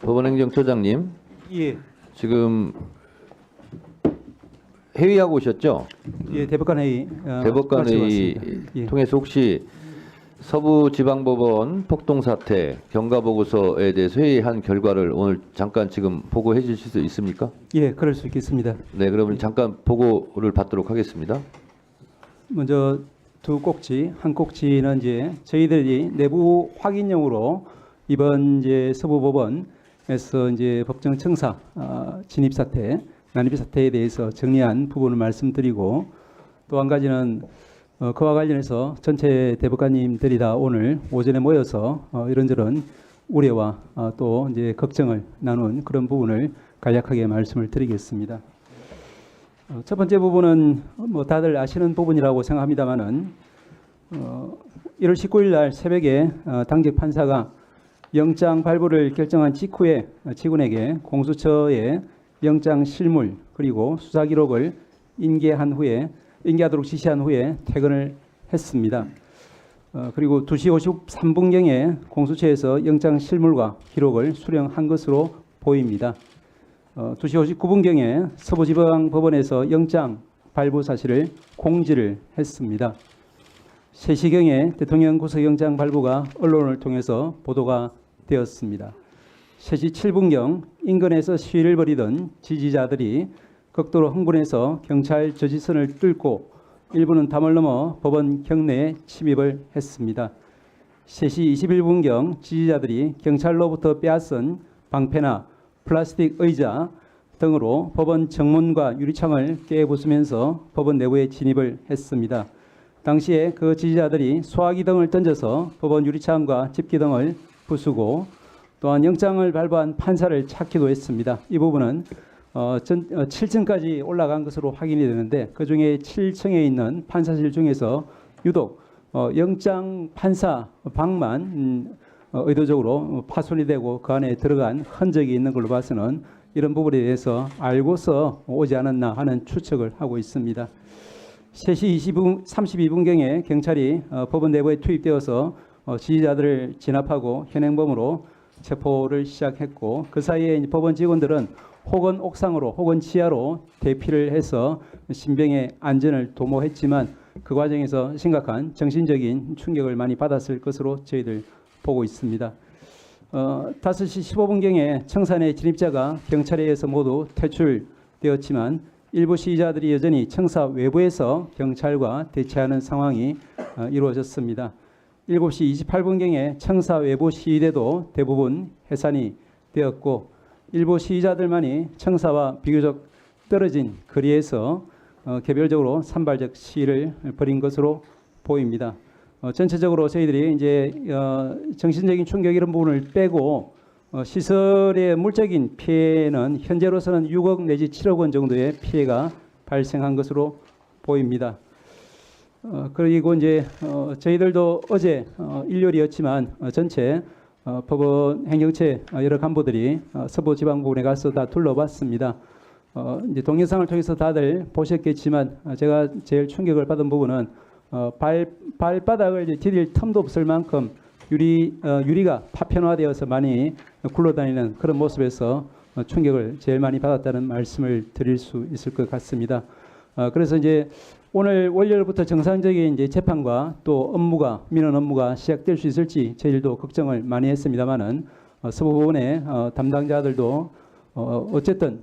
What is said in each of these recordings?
법원행정처장님, 예, 지금 회의하고 오셨죠? 예, 대법관 회의. 대법관 회의 왔습니다. 예. 통해서 혹시 서부지방법원 폭동 사태 경과보고서에 대해서 회의한 결과를 오늘 잠깐 지금 보고해 주실 수 있습니까? 예, 그럴 수 있겠습니다. 네, 그러면 잠깐 보고를 받도록 하겠습니다. 먼저 두 꼭지, 한 꼭지는 이제 저희들이 내부 확인용으로 이번 이제 서부법원에서 이제 법정 청사 진입 사태, 난입 사태에 대해서 정리한 부분을 말씀드리고, 또 한 가지는 그와 관련해서 전체 대법관님들이 다 오늘 오전에 모여서 이런저런 우려와 또 이제 걱정을 나눈 그런 부분을 간략하게 말씀을 드리겠습니다. 첫 번째 부분은 뭐 다들 아시는 부분이라고 생각합니다만은 1월 19일 날 새벽에 당직 판사가 영장 발부를 결정한 직후에 직원에게 공수처에 영장 실물 그리고 수사 기록을 인계하도록 지시한 후에 퇴근을 했습니다. 그리고 2시 53분경에 공수처에서 영장 실물과 기록을 수령한 것으로 보입니다. 2시 59분경에 서부지방법원에서 영장 발부 사실을 공지를 했습니다. 3시경에 대통령 구속영장 발부가 언론을 통해서 보도가 되었습니다. 3시 7분경 인근에서 시위를 벌이던 지지자들이 극도로 흥분해서 경찰 저지선을 뚫고 일부는 담을 넘어 법원 경내에 침입을 했습니다. 3시 21분경 지지자들이 경찰로부터 빼앗은 방패나 플라스틱 의자 등으로 법원 정문과 유리창을 깨부수면서 법원 내부에 진입을 했습니다. 당시에 그 지지자들이 소화기 등을 던져서 법원 유리창과 집기 등을 부수고 또한 영장을 발부한 판사를 찾기도 했습니다. 이 부분은 7층까지 올라간 것으로 확인이 되는데, 그중에 7층에 있는 판사실 중에서 유독 영장 판사 방만 의도적으로 파손이 되고 그 안에 들어간 흔적이 있는 걸로 봐서는 이런 부분에 대해서 알고서 오지 않았나 하는 추측을 하고 있습니다. 3시 32분경에 경찰이 법원 내부에 투입되어서 지지자들을 진압하고 현행범으로 체포를 시작했고, 그 사이에 법원 직원들은 혹은 옥상으로 혹은 지하로 대피를 해서 신병의 안전을 도모했지만 그 과정에서 심각한 정신적인 충격을 많이 받았을 것으로 저희들 보고 있습니다. 5시 15분경에 청산의 진입자가 경찰에 의해서 모두 퇴출되었지만 일부 시위자들이 여전히 청사 외부에서 경찰과 대치하는 상황이 이루어졌습니다. 7시 28분경에 청사 외부 시위대도 대부분 해산이 되었고, 일부 시위자들만이 청사와 비교적 떨어진 거리에서 개별적으로 산발적 시위를 벌인 것으로 보입니다. 전체적으로 저희들이 이제 정신적인 충격 이런 부분을 빼고 시설의 물적인 피해는 현재로서는 6억 내지 7억 원 정도의 피해가 발생한 것으로 보입니다. 그리고 이제 저희들도 어제 일요일이었지만 전체 법원 행정처 여러 간부들이 서부지방법원에 가서 다 둘러봤습니다. 이제 동영상을 통해서 다들 보셨겠지만 제가 제일 충격을 받은 부분은 발바닥을 이제 디딜 틈도 없을 만큼 유리가 파편화되어서 많이 굴러다니는 그런 모습에서 충격을 제일 많이 받았다는 말씀을 드릴 수 있을 것 같습니다. 그래서 이제 오늘 월요일부터 정상적인 이제 재판과 또 민원 업무가 시작될 수 있을지 저희들도 걱정을 많이 했습니다만은 서부법원의 담당자들도 어쨌든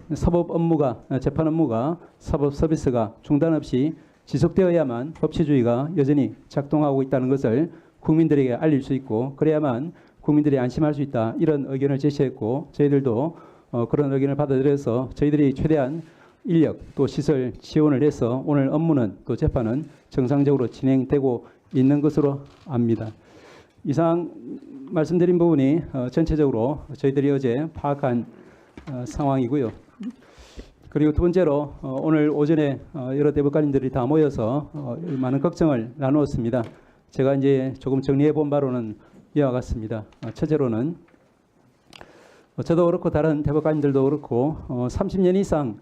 재판 업무가 사법 서비스가 중단 없이 지속되어야만 법치주의가 여전히 작동하고 있다는 것을 국민들에게 알릴 수 있고, 그래야만 국민들이 안심할 수 있다, 이런 의견을 제시했고, 저희들도 그런 의견을 받아들여서 저희들이 최대한 인력 또 시설 지원을 해서 오늘 업무는 또 재판은 정상적으로 진행되고 있는 것으로 압니다. 이상 말씀드린 부분이 전체적으로 저희들이 어제 파악한 상황이고요. 그리고 두 번째로 오늘 오전에 여러 대법관님들이 다 모여서 많은 걱정을 나누었습니다. 제가 이제 조금 정리해 본 바로는 이와 같습니다. 첫째로는 저도 그렇고 다른 대법관님들도 그렇고 30년 이상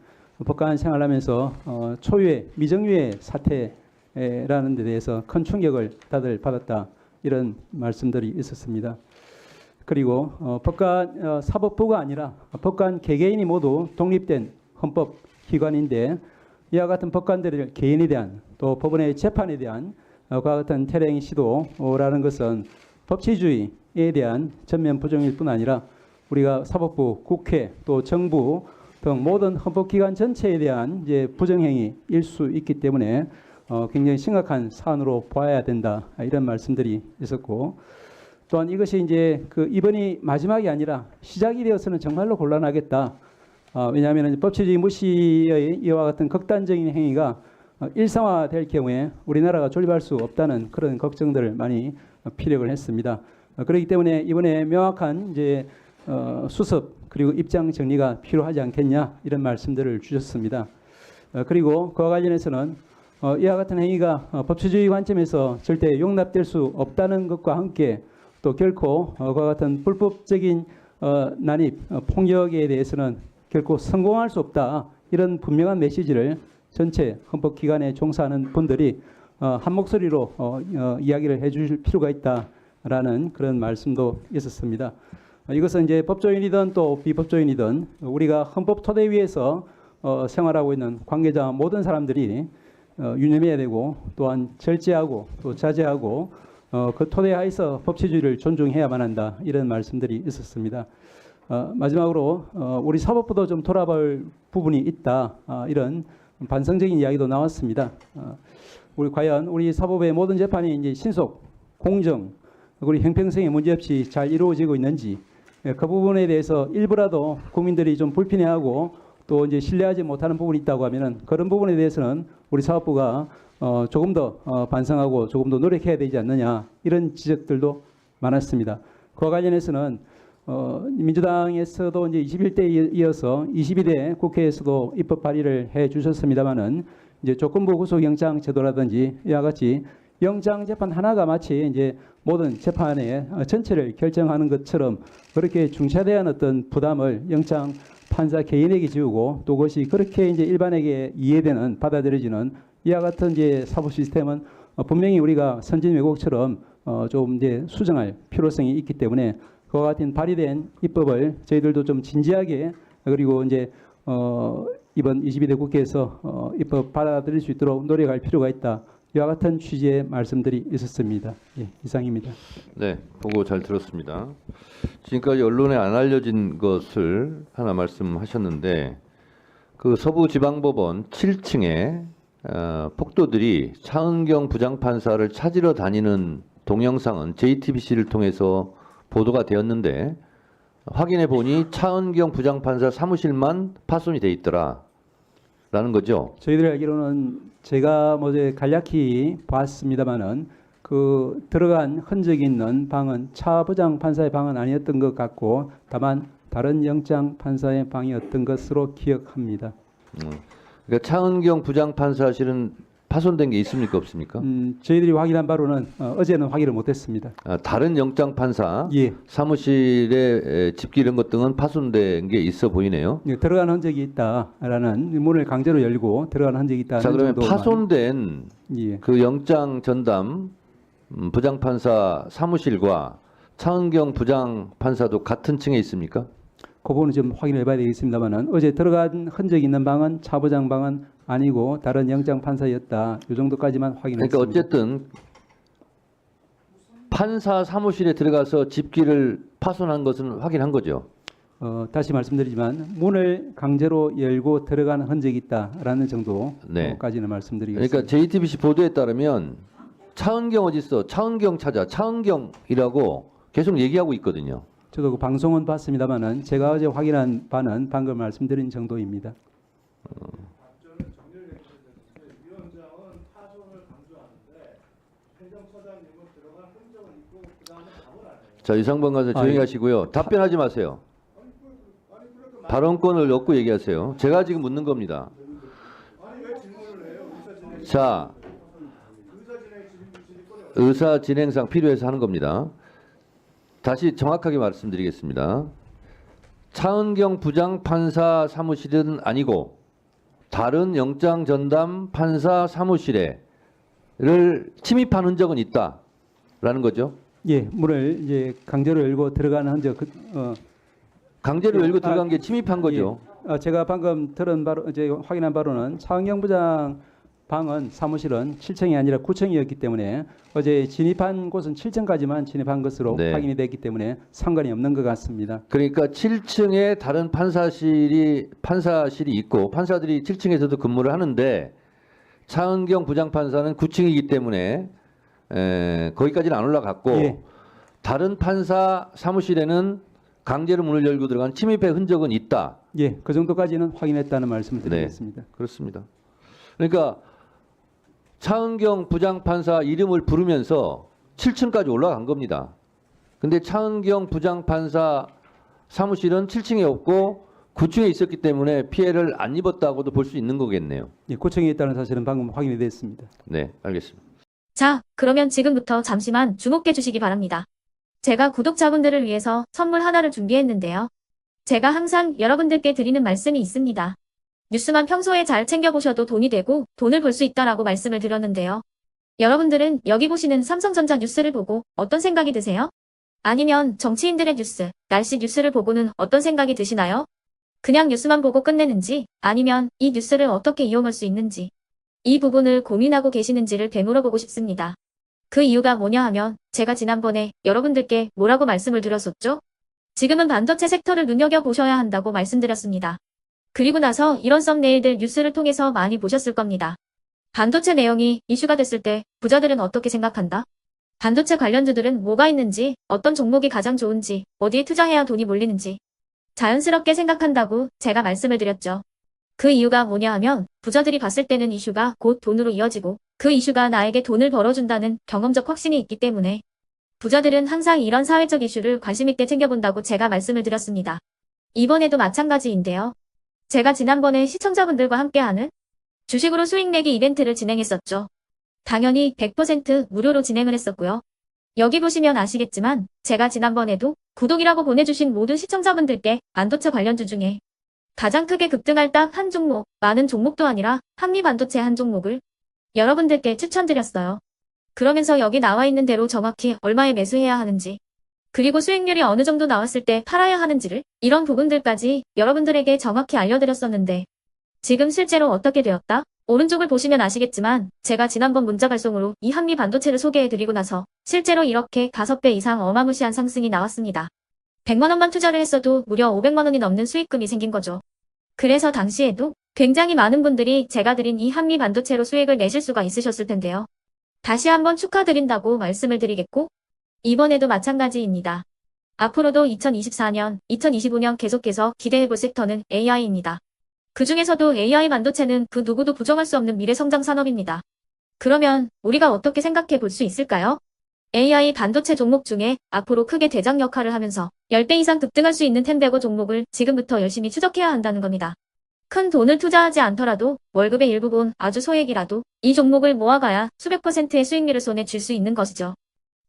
법관 생활하면서 초유의 미정유의 사태라는 데 대해서 큰 충격을 다들 받았다, 이런 말씀들이 있었습니다. 그리고 법관 사법부가 아니라 법관 개개인이 모두 독립된 헌법 기관인데 이와 같은 법관들의 개인에 대한 또 법원의 재판에 대한 그와 같은 태행 시도라는 것은 법치주의에 대한 전면 부정일 뿐 아니라 우리가 사법부, 국회, 또 정부 등 모든 헌법기관 전체에 대한 이제 부정행위일 수 있기 때문에 굉장히 심각한 사안으로 봐야 된다 이런 말씀들이 있었고 또한 이것이 이제 이번이 마지막이 아니라 시작이 되어서는 정말로 곤란하겠다. 왜냐하면 법치주의 무시의 이와 같은 극단적인 행위가 일상화될 경우에 우리나라가 존립할 수 없다는 그런 걱정들을 많이 피력을 했습니다. 그렇기 때문에 이번에 명확한 이제 수습 그리고 입장 정리가 필요하지 않겠냐 이런 말씀들을 주셨습니다. 그리고 그와 관련해서는 이와 같은 행위가 법치주의 관점에서 절대 용납될 수 없다는 것과 함께 또 결코 그와 같은 불법적인 난입, 폭력에 대해서는 결코 성공할 수 없다 이런 분명한 메시지를 전체 헌법기관에 종사하는 분들이 한 목소리로 이야기를 해주실 필요가 있다라는 그런 말씀도 있었습니다. 이것은 이제 법조인이든 또 비법조인이든 우리가 헌법 토대 위에서 생활하고 있는 관계자 모든 사람들이 유념해야 되고 또한 절제하고 또 자제하고 그 토대 하에서 법치주의를 존중해야만 한다 이런 말씀들이 있었습니다. 마지막으로 우리 사법부도 좀 돌아볼 부분이 있다 이런 반성적인 이야기도 나왔습니다. 우리 과연 우리 사법의 모든 재판이 이제 신속, 공정, 그리고 형평성에 문제없이 잘 이루어지고 있는지 그 부분에 대해서 일부라도 국민들이 좀 불편해하고 또 이제 신뢰하지 못하는 부분이 있다고 하면은 그런 부분에 대해서는 우리 사법부가 조금 더 반성하고 조금 더 노력해야 되지 않느냐 이런 지적들도 많았습니다. 그와 관련해서는 민주당에서도 이제 21대에 이어서 22대 국회에서도 입법 발의를 해 주셨습니다만은 이제 조건부 구속영장 제도라든지 이와 같이 영장 재판 하나가 마치 이제 모든 재판의 전체를 결정하는 것처럼 그렇게 중차대한 어떤 부담을 영장 판사 개인에게 지우고 또 그것이 그렇게 이제 일반에게 이해되는 받아들여지는 이와 같은 이제 사법 시스템은 분명히 우리가 선진 외국처럼 좀 이제 수정할 필요성이 있기 때문에 그와 같은 발의된 입법을 저희들도 좀 진지하게 그리고 이제 이번 22대 국회에서 입법 받아들일 수 있도록 노력할 필요가 있다. 이와 같은 취지의 말씀들이 있었습니다. 예, 이상입니다. 네, 보고 잘 들었습니다. 지금까지 언론에 안 알려진 것을 하나 말씀하셨는데 그 서부지방법원 7층에 폭도들이 차은경 부장판사를 찾으러 다니는 동영상은 JTBC를 통해서 보도가 되었는데 확인해 보니 차은경 부장판사 사무실만 파손이 돼 있더라라는 거죠. 저희들이 알기로는 제가 어제 간략히 봤습니다만은 그 들어간 흔적이 있는 방은 차 부장판사의 방은 아니었던 것 같고 다만 다른 영장 판사의 방이었던 것으로 기억합니다. 그러니까 차은경 부장판사실은 파손된 게 있습니까 없습니까? 저희들이 확인한 바로는 어제는 확인을 못했습니다. 다른 영장 판사 예. 사무실에 집기 이런 것 등은 파손된 게 있어 보이네요. 예, 들어간 흔적이 있다라는 문을 강제로 열고 들어간 흔적이 있다는 자, 그러면 정도만. 파손된 예. 그 영장 전담 부장판사 사무실과 차은경 부장판사도 같은 층에 있습니까? 그 부분은 좀 확인해 봐야 되겠습니다만은 어제 들어간 흔적이 있는 방은 차 부장 방은 아니고 다른 영장 판사였다. 이 정도까지만 확인했습니다. 그러니까 어쨌든 판사 사무실에 들어가서 집기를 파손한 것은 확인한 거죠. 다시 말씀드리지만 문을 강제로 열고 들어가는 흔적이 있다라는 정도까지는 네. 말씀드리겠습니다. 그러니까 JTBC 보도에 따르면 차은경 어디 있어? 차은경 찾아. 차은경이라고 계속 얘기하고 있거든요. 저도 그 방송은 봤습니다만은 제가 어제 확인한 바는 방금 말씀드린 정도입니다. 위원장은 파손을 강조하는데 행정처장님은 들어간 흔적은 있고 그 다음에 답을 안 해요. 자, 이상범 간사 조용히 예. 하시고요. 답변하지 마세요. 발언권을 얻고 얘기하세요. 제가 지금 묻는 겁니다. 아니 왜 질문을 해요? 자, 의사 진행상 필요해서 하는 겁니다. 다시 정확하게 말씀드리겠습니다. 차은경 부장판사 사무실은 아니고 다른 영장 전담 판사 사무실에를 침입한 흔적은 있다라는 거죠. 예, 문을 이제 강제로 열고 들어가는 흔적, 강제로 열고 아, 들어간 게 침입한 거죠. 제가 방금 들은 바로, 확인한 바로는 차은경 부장 방은 사무실은 7층이 아니라 9층이었기 때문에 어제 진입한 곳은 7층까지만 진입한 것으로 네. 확인이 됐기 때문에 상관이 없는 것 같습니다. 그러니까 7층에 다른 판사실이 있고 판사들이 7층에서도 근무를 하는데 차은경 부장판사는 9층이기 때문에 거기까지는 안 올라갔고 예. 다른 판사 사무실에는 강제로 문을 열고 들어간 침입의 흔적은 있다. 예, 그 정도까지는 확인했다는 말씀을 드리겠습니다. 그렇습니다. 그러니까 차은경 부장판사 이름을 부르면서 7층까지 올라간 겁니다. 근데 차은경 부장판사 사무실은 7층에 없고 9층에 있었기 때문에 피해를 안 입었다고도 볼 수 있는 거겠네요. 예, 9층에 있다는 사실은 방금 확인이 됐습니다. 네, 알겠습니다. 자, 그러면 지금부터 잠시만 주목해 주시기 바랍니다. 제가 구독자분들을 위해서 선물 하나를 준비했는데요. 제가 항상 여러분들께 드리는 말씀이 있습니다. 뉴스만 평소에 잘 챙겨보셔도 돈이 되고 돈을 벌 수 있다라고 말씀을 드렸는데요. 여러분들은 여기 보시는 삼성전자 뉴스를 보고 어떤 생각이 드세요? 아니면 정치인들의 뉴스, 날씨 뉴스를 보고는 어떤 생각이 드시나요? 그냥 뉴스만 보고 끝내는지 아니면 이 뉴스를 어떻게 이용할 수 있는지 이 부분을 고민하고 계시는지를 되물어보고 싶습니다. 그 이유가 뭐냐 하면 제가 지난번에 여러분들께 뭐라고 말씀을 드렸었죠? 지금은 반도체 섹터를 눈여겨보셔야 한다고 말씀드렸습니다. 그리고 나서 이런 썸네일들 뉴스를 통해서 많이 보셨을 겁니다. 반도체 내용이 이슈가 됐을 때 부자들은 어떻게 생각한다? 반도체 관련주들은 뭐가 있는지, 어떤 종목이 가장 좋은지, 어디에 투자해야 돈이 몰리는지 자연스럽게 생각한다고 제가 말씀을 드렸죠. 그 이유가 뭐냐 하면 부자들이 봤을 때는 이슈가 곧 돈으로 이어지고 그 이슈가 나에게 돈을 벌어준다는 경험적 확신이 있기 때문에 부자들은 항상 이런 사회적 이슈를 관심 있게 챙겨본다고 제가 말씀을 드렸습니다. 이번에도 마찬가지인데요. 제가 지난번에 시청자분들과 함께하는 주식으로 수익 내기 이벤트를 진행했었죠. 당연히 100% 무료로 진행을 했었고요. 여기 보시면 아시겠지만 제가 지난번에도 구독이라고 보내주신 모든 시청자분들께 반도체 관련주 중에 가장 크게 급등할 딱 한 종목, 많은 종목도 아니라 한미반도체 한 종목을 여러분들께 추천드렸어요. 그러면서 여기 나와 있는 대로 정확히 얼마에 매수해야 하는지 그리고 수익률이 어느 정도 나왔을 때 팔아야 하는지를 이런 부분들까지 여러분들에게 정확히 알려드렸었는데 지금 실제로 어떻게 되었다? 오른쪽을 보시면 아시겠지만 제가 지난번 문자 발송으로 이 한미 반도체를 소개해드리고 나서 실제로 이렇게 5배 이상 어마무시한 상승이 나왔습니다. 100만 원만 투자를 했어도 무려 500만 원이 넘는 수익금이 생긴 거죠. 그래서 당시에도 굉장히 많은 분들이 제가 드린 이 한미 반도체로 수익을 내실 수가 있으셨을 텐데요. 다시 한번 축하드린다고 말씀을 드리겠고 이번에도 마찬가지입니다. 앞으로도 2024년, 2025년 계속해서 기대해볼 섹터는 AI입니다. 그 중에서도 AI 반도체는 그 누구도 부정할 수 없는 미래성장 산업입니다. 그러면 우리가 어떻게 생각해 볼 수 있을까요? AI 반도체 종목 중에 앞으로 크게 대장 역할을 하면서 10배 이상 급등할 수 있는 텐베고 종목을 지금부터 열심히 추적해야 한다는 겁니다. 큰 돈을 투자하지 않더라도 월급의 일부분 아주 소액이라도 이 종목을 모아가야 수백 %의 수익률을 손에 쥘 수 있는 것이죠.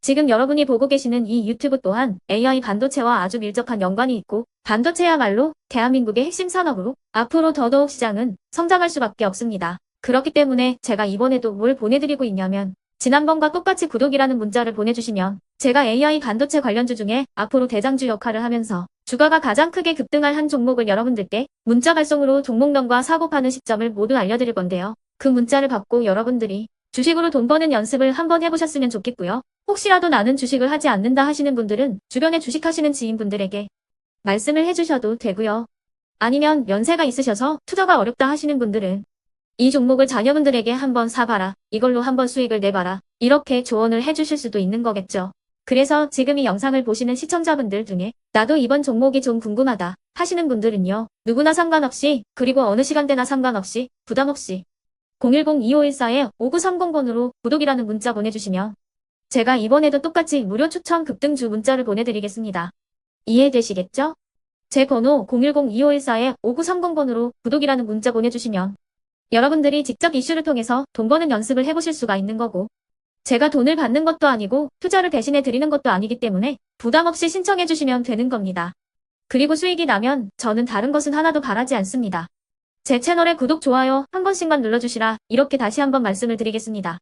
지금 여러분이 보고 계시는 이 유튜브 또한 AI 반도체와 아주 밀접한 연관이 있고 반도체야말로 대한민국의 핵심 산업으로 앞으로 더더욱 시장은 성장할 수밖에 없습니다. 그렇기 때문에 제가 이번에도 뭘 보내드리고 있냐면 지난번과 똑같이 구독이라는 문자를 보내주시면 제가 AI 반도체 관련주 중에 앞으로 대장주 역할을 하면서 주가가 가장 크게 급등할 한 종목을 여러분들께 문자 발송으로 종목명과 사고 파는 시점을 모두 알려드릴 건데요. 그 문자를 받고 여러분들이 주식으로 돈 버는 연습을 한번 해보셨으면 좋겠고요. 혹시라도 나는 주식을 하지 않는다 하시는 분들은 주변에 주식하시는 지인분들에게 말씀을 해주셔도 되고요. 아니면 연세가 있으셔서 투자가 어렵다 하시는 분들은 이 종목을 자녀분들에게 한번 사봐라. 이걸로 한번 수익을 내봐라. 이렇게 조언을 해주실 수도 있는 거겠죠. 그래서 지금 이 영상을 보시는 시청자분들 중에 나도 이번 종목이 좀 궁금하다 하시는 분들은요. 누구나 상관없이 그리고 어느 시간대나 상관없이 부담없이 010-2514-5930번으로 구독이라는 문자 보내주시면 제가 이번에도 똑같이 무료 추천 급등주 문자를 보내드리겠습니다. 이해되시겠죠? 제 번호 010-2514-5930번으로 구독이라는 문자 보내주시면 여러분들이 직접 이슈를 통해서 돈 버는 연습을 해보실 수가 있는 거고 제가 돈을 받는 것도 아니고 투자를 대신해 드리는 것도 아니기 때문에 부담 없이 신청해 주시면 되는 겁니다. 그리고 수익이 나면 저는 다른 것은 하나도 바라지 않습니다. 제 채널에 구독, 좋아요 한 번씩만 눌러주시라 이렇게 다시 한번 말씀을 드리겠습니다.